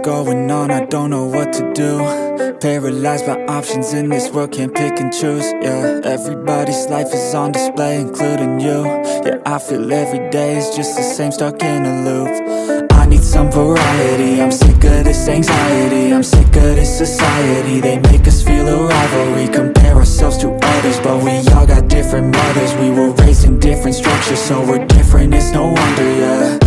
going on, I don't know what to do. Paralyzed by options in this world, can't pick and choose. Yeah, everybody's life is on display, including you. Yeah, I feel every day is just the same, stuck in a loop. I need some variety, I'm sick of this anxiety, I'm sick of this society. They make us feel a rivalry, compare ourselves to others, but we all got different mothers. We were raised in different structures, so we're different, it's no wonder, yeah.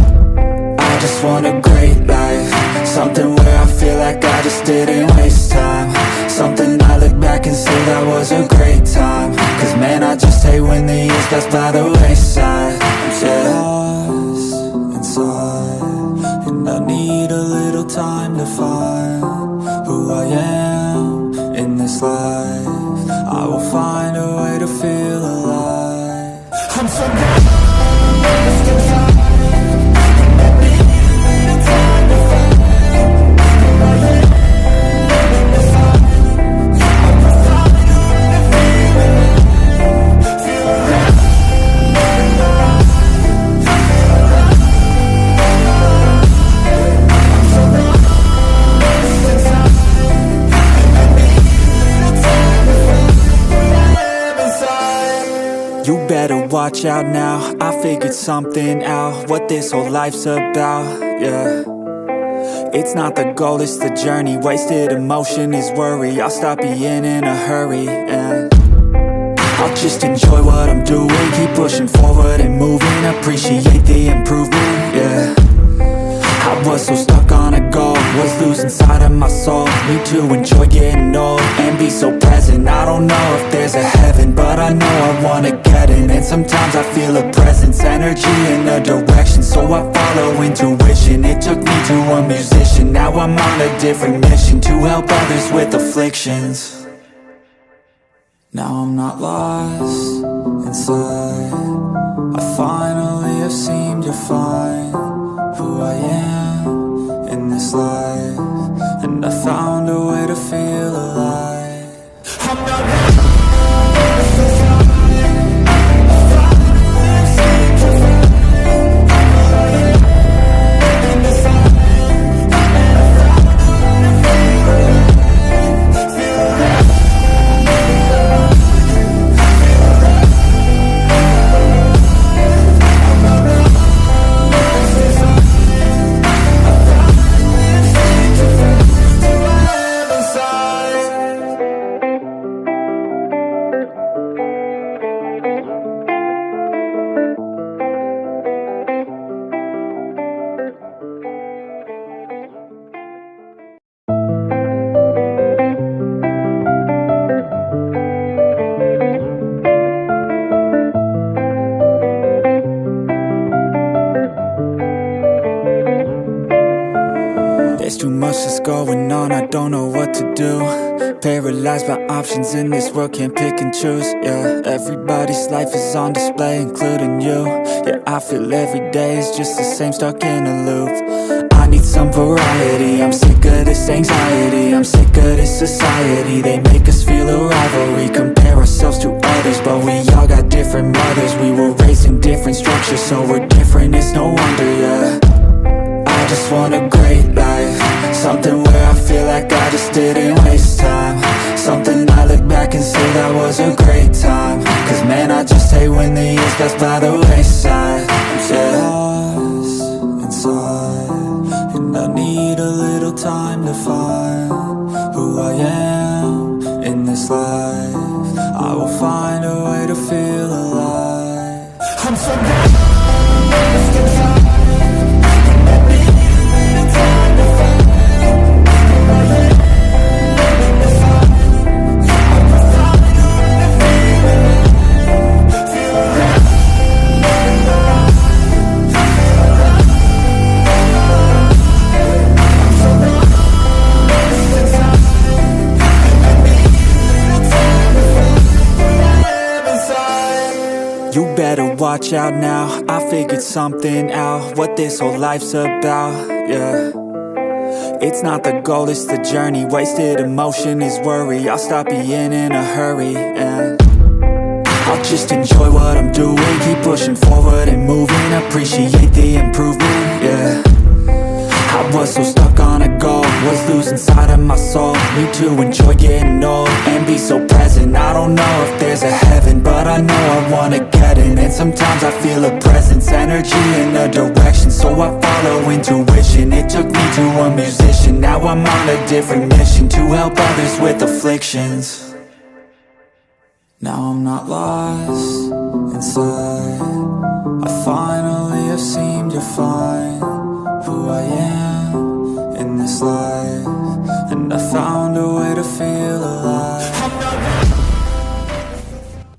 I just want a great life, something where I feel like I just didn't waste time, something I look back and say that was a great time. Cause man, I just hate when the years pass by the wayside. Yeah. Lost inside, and I need a little time to find who I am in this life. I will find a way to feel alive. I'm so lost inside. You better watch out now, I figured something out, what this whole life's about, yeah. It's not the goal, it's the journey, wasted emotion is worry. I'll stop being in a hurry, and I'll just enjoy what I'm doing, keep pushing forward and moving, appreciate the improvement, yeah. I was so stuck on a goal, was losing sight of my soul. Need to enjoy getting old and be so present. I don't know if there's a heaven, but I know I wanna get in. And sometimes I feel a presence, energy in a direction, so I follow intuition. It took me to a musician, now I'm on a different mission, to help others with afflictions. Now I'm not lost inside, I finally have seemed to find who I am in this life, and I found a way to feel alive. I'm not going on, I don't know what to do. Paralyzed by options in this world, can't pick and choose. Yeah, everybody's life is on display, including you. Yeah, I feel every day is just the same, stuck in a loop. I need some variety, I'm sick of this anxiety, I'm sick of this society. They make us feel a rivalry, compare ourselves to others, but we all got different mothers. We were raised in different structures, so we're different, it's no wonder, yeah. I just want a great life, something where I feel like I just didn't waste time, something I look back and say that was a great time. Cause man, I just hate when the years pass by the wayside. Yeah. Lost inside, and I need a little time to find who I am in this life. I will find a way to feel alive. I'm so lost inside. You better watch out now, I figured something out, what this whole life's about, yeah. It's not the goal, it's the journey, wasted emotion is worry. I'll stop being in a hurry, and I'll just enjoy what I'm doing, keep pushing forward and moving, appreciate the improvement, yeah. I was so stuck on a goal, in my soul. Need to enjoy getting old and be so present. I don't know if there's a heaven, but I know I wanna get in. And sometimes I feel a presence, energy in a direction, so I follow intuition. It took me to a musician, now I'm on a different mission, to help others with afflictions. Now I'm not lost inside, I finally have seemed to find who I am in this life, and I found a way to feel